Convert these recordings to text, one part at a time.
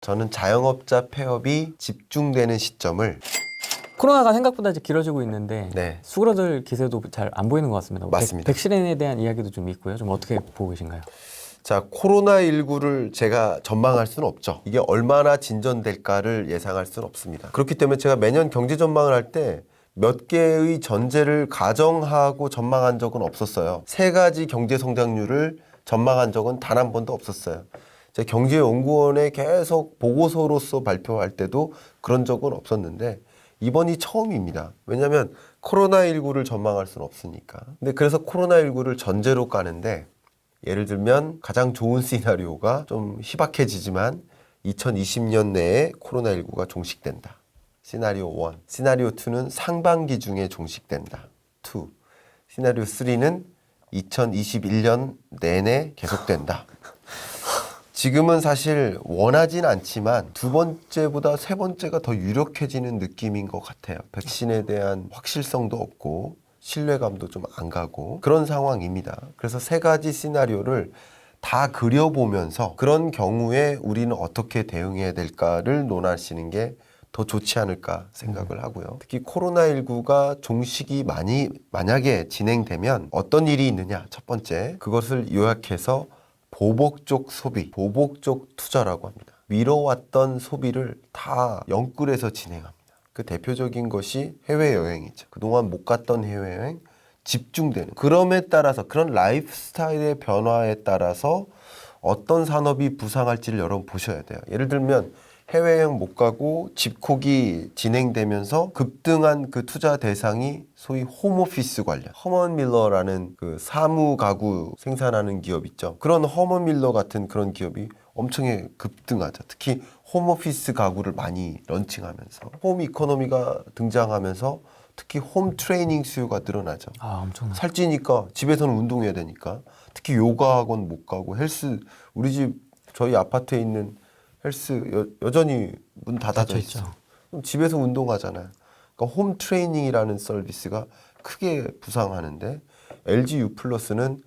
저는 자영업자 폐업이 집중되는 시점을 코로나가 생각보다 이제 길어지고 있는데 네. 수그러들 기세도 잘 안 보이는 것 같습니다. 맞습니다. 백신에 대한 이야기도 좀 있고요. 좀 어떻게 보고 계신가요? 자, 코로나19를 제가 전망할 수는 없죠. 이게 얼마나 진전될까를 예상할 수는 없습니다. 그렇기 때문에 제가 매년 경제 전망을 할 때 몇 개의 전제를 가정하고 전망한 적은 없었어요. 세 가지 경제 성장률을 전망한 적은 단 한 번도 없었어요. 제가 경제연구원에 계속 보고서로서 발표할 때도 그런 적은 없었는데 이번이 처음입니다. 왜냐하면 코로나19를 전망할 수는 없으니까. 근데 그래서 코로나19를 전제로 까는데 예를 들면 가장 좋은 시나리오가 좀 희박해지지만 2020년 내에 코로나19가 종식된다. 시나리오 1. 시나리오 2는 상반기 중에 종식된다. 2. 시나리오 3는 2021년 내내 계속된다. 지금은 사실 원하진 않지만 두 번째보다 세 번째가 더 유력해지는 느낌인 것 같아요. 백신에 대한 확실성도 없고 신뢰감도 좀 안 가고 그런 상황입니다. 그래서 세 가지 시나리오를 다 그려보면서 그런 경우에 우리는 어떻게 대응해야 될까를 논하시는 게 더 좋지 않을까 생각을 하고요. 특히 코로나19가 종식이 만약에 진행되면 어떤 일이 있느냐. 첫 번째, 그것을 요약해서 보복적 소비, 보복적 투자라고 합니다. 미뤄왔던 소비를 다 영끌해서 진행합니다. 그 대표적인 것이 해외여행이죠. 그동안 못 갔던 해외여행 집중되는. 그럼에 따라서 그런 라이프 스타일의 변화에 따라서 어떤 산업이 부상할지를 여러분 보셔야 돼요. 예를 들면 해외여행 못 가고 집콕이 진행되면서 급등한 그 투자 대상이 소위 홈오피스 관련. 허먼 밀러라는 그 사무 가구 생산하는 기업 있죠. 그런 허먼 밀러 같은 그런 기업이 엄청 급등하죠. 특히 홈오피스 가구를 많이 런칭하면서 홈 이코노미가 등장하면서 특히 홈 트레이닝 수요가 늘어나죠. 엄청나. 살찌니까 집에서는 운동해야 되니까 특히 요가 학원 못 가고 헬스 우리 저희 아파트에 있는 헬스 여전히 문 닫아져 있죠. 그럼 집에서 운동하잖아요. 그러니까 홈 트레이닝이라는 서비스가 크게 부상하는데 LG U 플러스는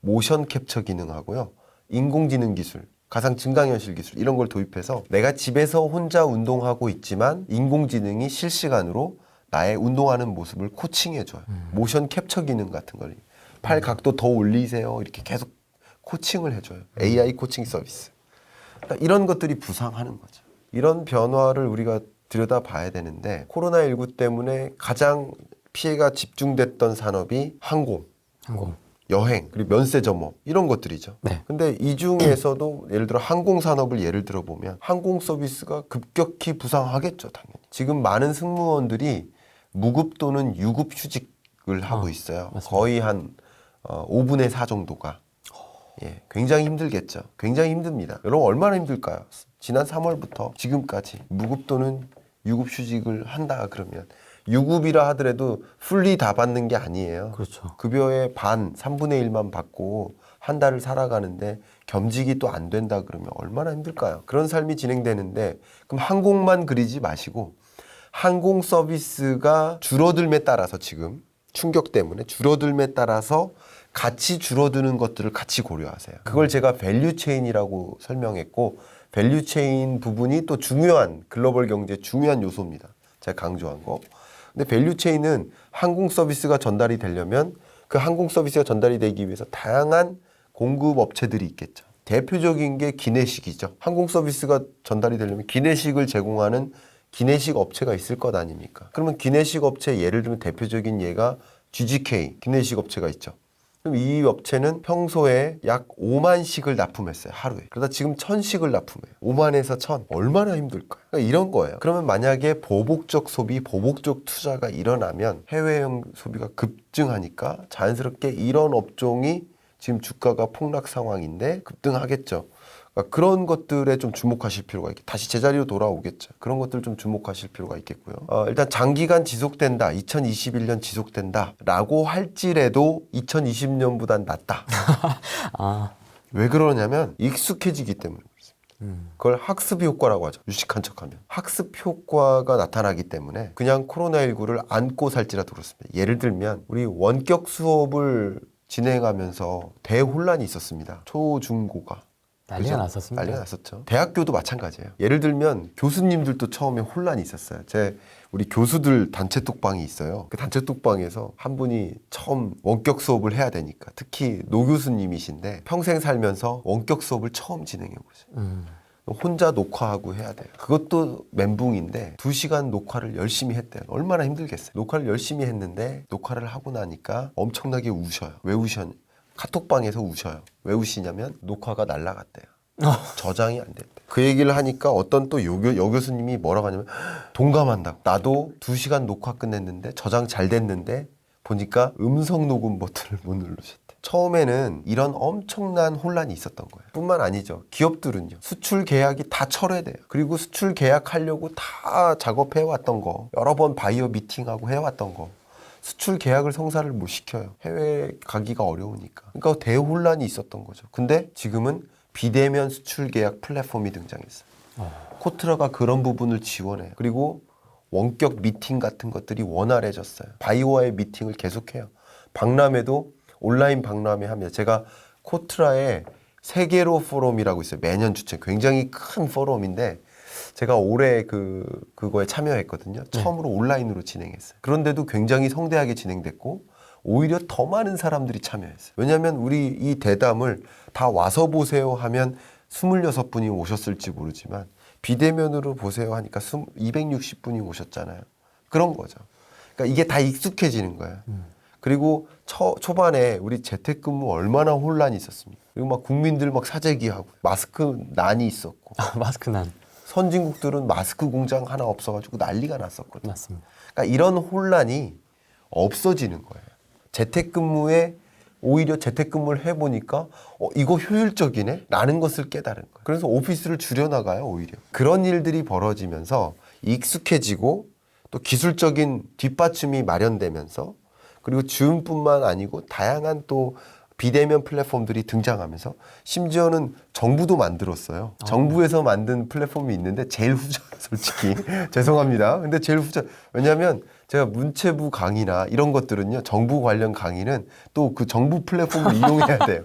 모션 캡처 기능하고요. 인공지능 기술, 가상 증강현실 기술 이런 걸 도입해서 내가 집에서 혼자 운동하고 있지만 인공지능이 실시간으로 나의 운동하는 모습을 코칭해줘요. 모션 캡처 기능 같은 걸. 팔 각도 더 올리세요. 이렇게 계속 코칭을 해줘요. AI 코칭 서비스. 그러니까 이런 것들이 부상하는 거죠. 이런 변화를 우리가 들여다봐야 되는데 코로나19 때문에 가장 피해가 집중됐던 산업이 항공. 여행, 그리고 면세점업 이런 것들이죠. 네. 근데 이 중에서도 예를 들어 항공 산업을 예를 들어 보면 항공 서비스가 급격히 부상하겠죠, 당연히. 지금 많은 승무원들이 무급 또는 유급 휴직을 하고 있어요. 맞습니다. 거의 한 5분의 4 정도가. 예, 굉장히 힘들겠죠. 굉장히 힘듭니다. 여러분 얼마나 힘들까요? 지난 3월부터 지금까지 무급 또는 유급 휴직을 한다 그러면 유급이라 하더라도 풀리 다 받는 게 아니에요. 그렇죠. 급여의 반, 3분의 1만 받고 한 달을 살아가는데 겸직이 또 안 된다 그러면 얼마나 힘들까요? 그런 삶이 진행되는데 그럼 항공만 그리지 마시고 항공 서비스가 줄어들에 따라서 지금 충격 때문에 줄어들에 따라서 같이 줄어드는 것들을 같이 고려하세요. 그걸 제가 밸류 체인이라고 설명했고 밸류 체인 부분이 또 중요한 글로벌 경제 중요한 요소입니다. 제가 강조한 거. 근데 밸류 체인은 항공 서비스가 전달이 되려면 그 항공 서비스가 전달이 되기 위해서 다양한 공급 업체들이 있겠죠. 대표적인 게 기내식이죠. 항공 서비스가 전달이 되려면 기내식을 제공하는 기내식 업체가 있을 것 아닙니까? 그러면 기내식 업체 예를 들면 대표적인 예가 GGK 기내식 업체가 있죠. 그럼 이 업체는 평소에 약 5만 식을 납품했어요. 하루에. 그러다 지금 1000식을 납품해요. 5만에서 1000. 얼마나 힘들까요? 그러니까 이런 거예요. 그러면 만약에 보복적 소비, 보복적 투자가 일어나면 해외여행 소비가 급증하니까 자연스럽게 이런 업종이 지금 주가가 폭락 상황인데 급등하겠죠. 그러니까 그런 것들에 좀 주목하실 필요가 있겠죠. 다시 제자리로 돌아오겠죠. 그런 것들 좀 주목하실 필요가 있겠고요. 일단 장기간 지속된다. 2021년 지속된다. 라고 할지라도 2020년보단 낫다. 왜 그러냐면 익숙해지기 때문에 그렇습니다. 그걸 학습 효과라고 하죠. 유식한 척하면. 학습 효과가 나타나기 때문에 그냥 코로나19를 안고 살지라도 그렇습니다. 예를 들면 우리 원격 수업을 진행하면서 대혼란이 있었습니다. 초, 중, 고가. 난리가 났었습니다. 난리가 났었죠. 대학교도 마찬가지예요. 예를 들면 교수님들도 처음에 혼란이 있었어요. 우리 교수들 단체 톡방이 있어요. 그 단체 톡방에서 한 분이 처음 원격 수업을 해야 되니까, 특히 노 교수님이신데 평생 살면서 원격 수업을 처음 진행해 보세요. 혼자 녹화하고 해야 돼요. 그것도 멘붕인데 2시간 녹화를 열심히 했대요. 얼마나 힘들겠어요. 녹화를 열심히 했는데 녹화를 하고 나니까 엄청나게 우셔요. 왜 우셨냐? 카톡방에서 우셔요. 왜 우시냐면 녹화가 날라갔대요. 저장이 안 됐대. 그 얘기를 하니까 어떤 또 여교수님이 뭐라고 하냐면 동감한다고. 나도 2시간 녹화 끝냈는데 저장 잘 됐는데 보니까 음성 녹음 버튼을 못 누르셨대. 처음에는 이런 엄청난 혼란이 있었던 거예요. 뿐만 아니죠. 기업들은요. 수출 계약이 다 철회돼요. 그리고 수출 계약하려고 다 작업해왔던 거, 여러 번 바이어 미팅하고 해왔던 거, 수출 계약을 성사를 못 시켜요. 해외 가기가 어려우니까. 그러니까 대혼란이 있었던 거죠. 근데 지금은 비대면 수출 계약 플랫폼이 등장했어요. 코트라가 그런 부분을 지원해요. 그리고 원격 미팅 같은 것들이 원활해졌어요. 바이오와의 미팅을 계속해요. 박람회도 온라인 박람회 하면, 제가 코트라의 세계로 포럼이라고 있어요. 매년 주최, 굉장히 큰 포럼인데 제가 올해 그거에 참여했거든요. 처음으로 온라인으로 진행했어요. 그런데도 굉장히 성대하게 진행됐고 오히려 더 많은 사람들이 참여했어요. 왜냐하면 우리 이 대담을 다 와서 보세요 하면 26분이 오셨을지 모르지만 비대면으로 보세요 하니까 260분이 오셨잖아요. 그런 거죠. 그러니까 이게 다 익숙해지는 거예요. 그리고 초반에 우리 재택근무 얼마나 혼란이 있었습니까? 그리고 막 국민들 막 사재기하고 마스크 난이 있었고. 마스크 난. 선진국들은 마스크 공장 하나 없어가지고 난리가 났었거든요. 맞습니다. 그러니까 이런 혼란이 없어지는 거예요. 재택근무에 오히려 재택근무를 해보니까 이거 효율적이네? 라는 것을 깨달은 거예요. 그래서 오피스를 줄여나가요, 오히려. 그런 일들이 벌어지면서 익숙해지고 또 기술적인 뒷받침이 마련되면서, 그리고 줌뿐만 아니고 다양한 또 비대면 플랫폼들이 등장하면서, 심지어는 정부도 만들었어요. 정부에서 만든 플랫폼이 있는데 제일 후져요, 솔직히. 죄송합니다. 근데 제일 후져. 왜냐하면 제가 문체부 강의나 이런 것들은요, 정부 관련 강의는 또 그 정부 플랫폼을 이용해야 돼요.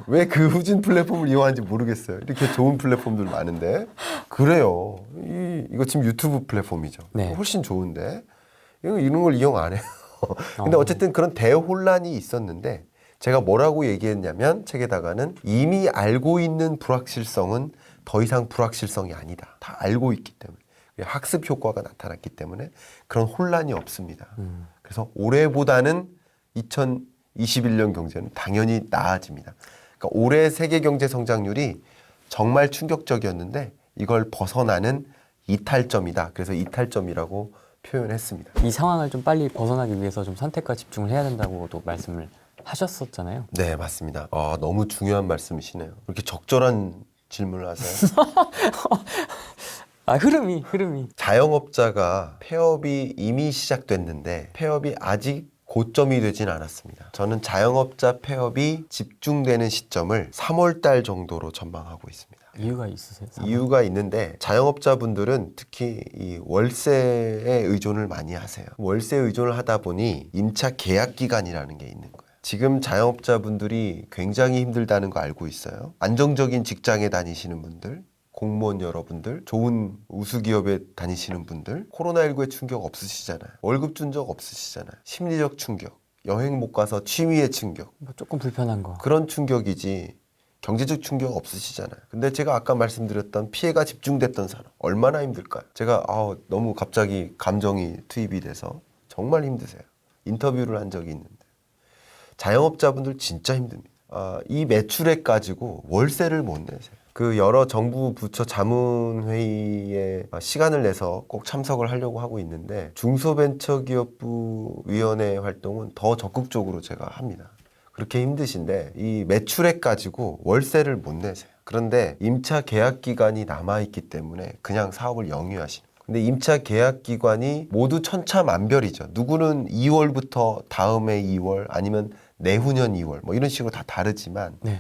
왜 그 후진 플랫폼을 이용하는지 모르겠어요. 이렇게 좋은 플랫폼들 많은데. 그래요. 이거 지금 유튜브 플랫폼이죠. 네. 훨씬 좋은데 이런 걸 이용 안 해요. 근데 어쨌든 그런 대혼란이 있었는데, 제가 뭐라고 얘기했냐면 책에다가는 이미 알고 있는 불확실성은 더 이상 불확실성이 아니다. 다 알고 있기 때문에. 학습 효과가 나타났기 때문에 그런 혼란이 없습니다. 그래서 올해보다는 2021년 경제는 당연히 나아집니다. 그러니까 올해 세계 경제 성장률이 정말 충격적이었는데 이걸 벗어나는 이탈점이다. 그래서 이탈점이라고 표현했습니다. 이 상황을 좀 빨리 벗어나기 위해서 좀 선택과 집중을 해야 된다고도 말씀을 하셨었잖아요. 네, 맞습니다. 너무 중요한 말씀이시네요. 이렇게 적절한 질문을 하세요. 흐름이. 자영업자가 폐업이 이미 시작됐는데 폐업이 아직 고점이 되진 않았습니다. 저는 자영업자 폐업이 집중되는 시점을 3월 달 정도로 전망하고 있습니다. 이유가 있으세요? 이유가 있는데, 자영업자분들은 특히 이 월세에 의존을 많이 하세요. 월세 의존을 하다 보니 임차 계약 기간이라는 게 있는 거예요. 지금 자영업자분들이 굉장히 힘들다는 거 알고 있어요. 안정적인 직장에 다니시는 분들, 공무원 여러분들, 좋은 우수기업에 다니시는 분들, 코로나19의 충격 없으시잖아요. 월급 준 적 없으시잖아요. 심리적 충격, 여행 못 가서 취미의 충격, 뭐 조금 불편한 거. 그런 충격이지 경제적 충격 없으시잖아요. 근데 제가 아까 말씀드렸던 피해가 집중됐던 사람 얼마나 힘들까요? 제가 너무 갑자기 감정이 투입이 돼서 정말 힘드세요. 인터뷰를 한 적이 있는데 자영업자분들 진짜 힘듭니다. 이 매출액 가지고 월세를 못 내세요. 그 여러 정부 부처 자문회의에 시간을 내서 꼭 참석을 하려고 하고 있는데, 중소벤처기업부 위원회 활동은 더 적극적으로 제가 합니다. 그렇게 힘드신데 이 매출액 가지고 월세를 못 내세요. 그런데 임차 계약 기간이 남아있기 때문에 그냥 사업을 영위하시는 거예요. 근데 임차 계약 기간이 모두 천차만별이죠. 누구는 2월부터 다음해 2월, 아니면 내후년 2월, 뭐 이런 식으로 다 다르지만, 네.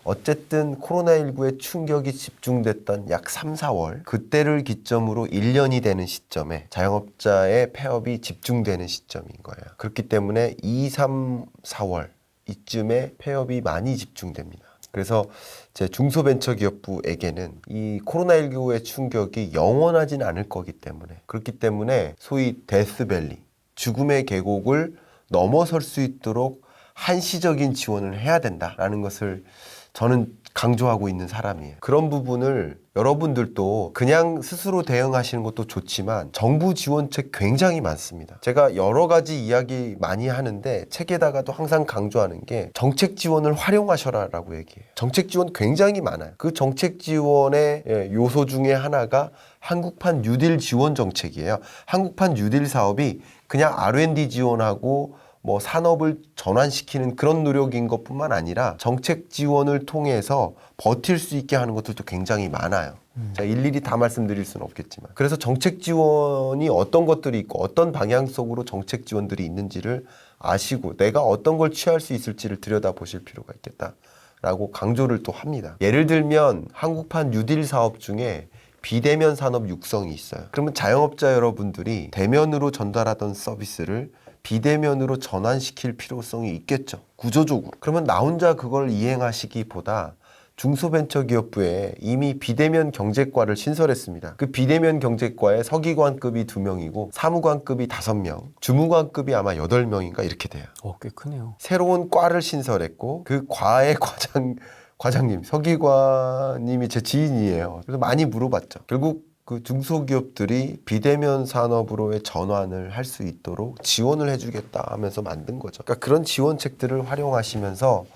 어쨌든 코로나19의 충격이 집중됐던 약 3, 4월, 그때를 기점으로 1년이 되는 시점에 자영업자의 폐업이 집중되는 시점인 거예요. 그렇기 때문에 2, 3, 4월 이쯤에 폐업이 많이 집중됩니다. 그래서 제 중소벤처기업부에게는 이 코로나19의 충격이 영원하진 않을 거기 때문에 그렇기 때문에 소위 데스밸리, 죽음의 계곡을 넘어설 수 있도록 한시적인 지원을 해야 된다라는 것을 저는 강조하고 있는 사람이에요. 그런 부분을 여러분들도 그냥 스스로 대응하시는 것도 좋지만 정부 지원책 굉장히 많습니다. 제가 여러 가지 이야기 많이 하는데 책에다가도 항상 강조하는 게 정책 지원을 활용하셔라라고 얘기해요. 정책 지원 굉장히 많아요. 그 정책 지원의 요소 중에 하나가 한국판 뉴딜 지원 정책이에요. 한국판 뉴딜 사업이 그냥 R&D 지원하고 뭐 산업을 전환시키는 그런 노력인 것뿐만 아니라 정책 지원을 통해서 버틸 수 있게 하는 것들도 굉장히 많아요. 제가 일일이 다 말씀드릴 수는 없겠지만. 그래서 정책 지원이 어떤 것들이 있고 어떤 방향 속으로 정책 지원들이 있는지를 아시고 내가 어떤 걸 취할 수 있을지를 들여다보실 필요가 있겠다라고 강조를 또 합니다. 예를 들면 한국판 뉴딜 사업 중에 비대면 산업 육성이 있어요. 그러면 자영업자 여러분들이 대면으로 전달하던 서비스를 비대면으로 전환시킬 필요성이 있겠죠. 구조적으로. 그러면 나 혼자 그걸 이행하시기보다 중소벤처기업부에 이미 비대면 경제과를 신설했습니다. 그 비대면 경제과에 서기관급이 2명이고 사무관급이 5명, 주무관급이 아마 8명인가 이렇게 돼요. 꽤 크네요. 새로운 과를 신설했고 그 과의 과장님, 서기관님이 제 지인이에요. 그래서 많이 물어봤죠. 결국 그 중소기업들이 비대면 산업으로의 전환을 할 수 있도록 지원을 해주겠다 하면서 만든 거죠. 그러니까 그런 지원책들을 활용하시면서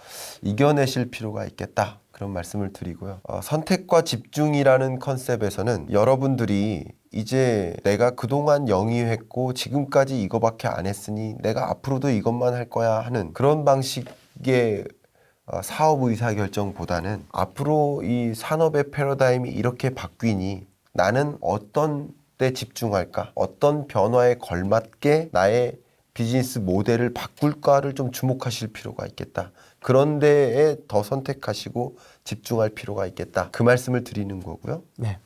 이겨내실 필요가 있겠다. 그런 말씀을 드리고요. 선택과 집중이라는 컨셉에서는 여러분들이 이제 내가 그동안 영위했고 지금까지 이거밖에 안 했으니 내가 앞으로도 이것만 할 거야 하는 그런 방식의 사업 의사결정보다는 앞으로 이 산업의 패러다임이 이렇게 바뀌니 나는 어떤 데 집중할까? 어떤 변화에 걸맞게 나의 비즈니스 모델을 바꿀까를 좀 주목하실 필요가 있겠다. 그런 데에 더 선택하시고 집중할 필요가 있겠다. 그 말씀을 드리는 거고요. 네.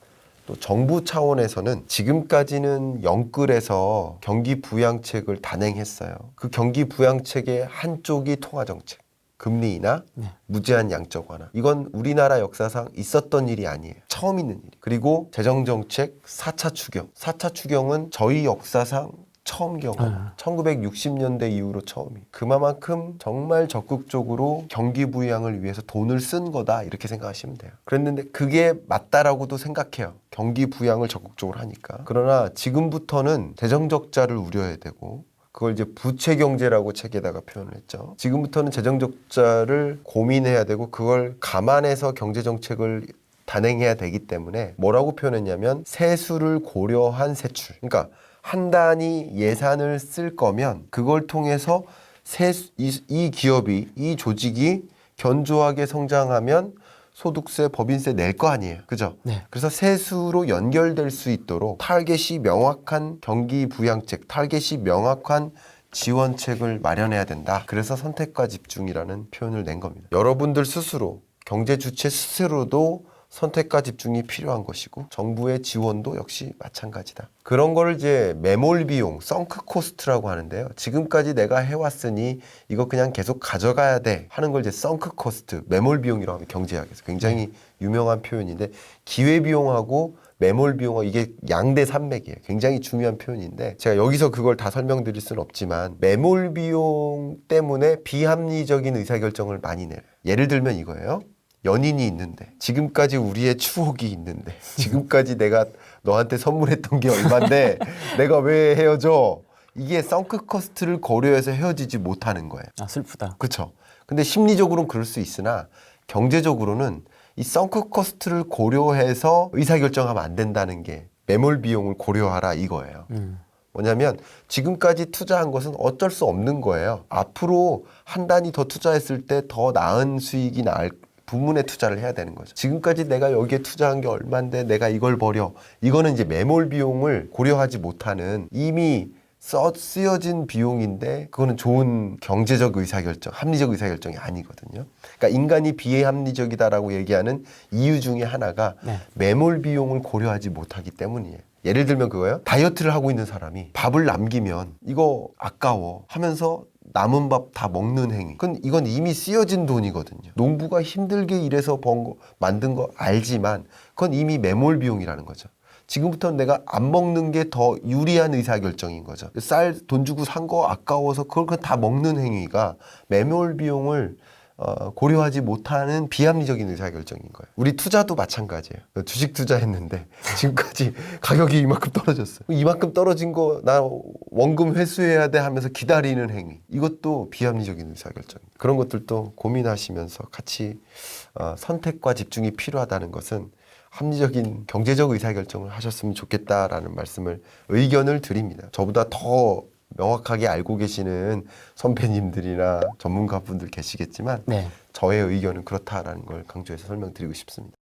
또 정부 차원에서는 지금까지는 영끌에서 경기 부양책을 단행했어요. 그 경기 부양책의 한쪽이 통화정책. 금리 인하, 무제한 양적 완화. 이건 우리나라 역사상 있었던 일이 아니에요. 처음 있는 일. 그리고 재정정책 4차 추경. 4차 추경은 저희 역사상 처음 경험. 1960년대 이후로 처음이에요. 그만큼 정말 적극적으로 경기 부양을 위해서 돈을 쓴 거다 이렇게 생각하시면 돼요. 그랬는데 그게 맞다라고도 생각해요. 경기 부양을 적극적으로 하니까. 그러나 지금부터는 재정 적자를 우려해야 되고 그걸 이제 부채 경제라고 책에다가 표현을 했죠. 지금부터는 재정 적자를 고민해야 되고 그걸 감안해서 경제 정책을 단행해야 되기 때문에 뭐라고 표현했냐면 세수를 고려한 세출. 그러니까 한 단위 예산을 쓸 거면 그걸 통해서 이 기업이 이 조직이 견조하게 성장하면 소득세, 법인세 낼 거 아니에요. 그죠? 네. 그래서 세수로 연결될 수 있도록 타겟이 명확한 경기 부양책, 타겟이 명확한 지원책을 마련해야 된다. 그래서 선택과 집중이라는 표현을 낸 겁니다. 여러분들 스스로, 경제 주체 스스로도 선택과 집중이 필요한 것이고 정부의 지원도 역시 마찬가지다. 그런 거를 이제 매몰 비용, 썬크 코스트라고 하는데요. 지금까지 내가 해왔으니 이거 그냥 계속 가져가야 돼 하는 걸 이제 썬크 코스트, 매몰 비용이라고 하면 경제학에서 굉장히 유명한 표현인데 기회 비용하고 매몰 비용하고 이게 양대 산맥이에요. 굉장히 중요한 표현인데 제가 여기서 그걸 다 설명드릴 수는 없지만 매몰 비용 때문에 비합리적인 의사결정을 많이 내요. 예를 들면 이거예요. 연인이 있는데 지금까지 우리의 추억이 있는데 지금까지 내가 너한테 선물했던 게 얼만데 내가 왜 헤어져? 이게 썬크 코스트를 고려해서 헤어지지 못하는 거예요. 슬프다. 그렇죠. 근데 심리적으로는 그럴 수 있으나 경제적으로는 이 썬크 코스트를 고려해서 의사결정하면 안 된다는 게 매몰 비용을 고려하라 이거예요. 뭐냐면 지금까지 투자한 것은 어쩔 수 없는 거예요. 앞으로 한 단위 더 투자했을 때 더 나은 수익이 나을 부문에 투자를 해야 되는 거죠. 지금까지 내가 여기에 투자한 게 얼만데 내가 이걸 버려. 이거는 이제 매몰 비용을 고려하지 못하는 이미 쓰여진 비용인데 그거는 좋은 경제적 의사결정, 합리적 의사결정이 아니거든요. 그러니까 인간이 비합리적이다라고 얘기하는 이유 중에 하나가 매몰 비용을 고려하지 못하기 때문이에요. 예를 들면 그거예요. 다이어트를 하고 있는 사람이 밥을 남기면 이거 아까워 하면서 남은 밥 다 먹는 행위. 이건 이미 쓰여진 돈이거든요. 농부가 힘들게 일해서 만든 거 알지만 그건 이미 매몰 비용이라는 거죠. 지금부터는 내가 안 먹는 게 더 유리한 의사결정인 거죠. 쌀 돈 주고 산 거 아까워서 그걸 다 먹는 행위가 매몰 비용을 고려하지 못하는 비합리적인 의사결정인 거예요. 우리 투자도 마찬가지예요. 주식 투자했는데 지금까지 가격이 이만큼 떨어졌어요. 이만큼 떨어진 거 나 원금 회수해야 돼 하면서 기다리는 행위. 이것도 비합리적인 의사결정입니다. 그런 것들도 고민하시면서 같이 선택과 집중이 필요하다는 것은 합리적인 경제적 의사결정을 하셨으면 좋겠다라는 의견을 드립니다. 저보다 더 명확하게 알고 계시는 선배님들이나 전문가분들 계시겠지만 네. 저의 의견은 그렇다라는 걸 강조해서 설명드리고 싶습니다.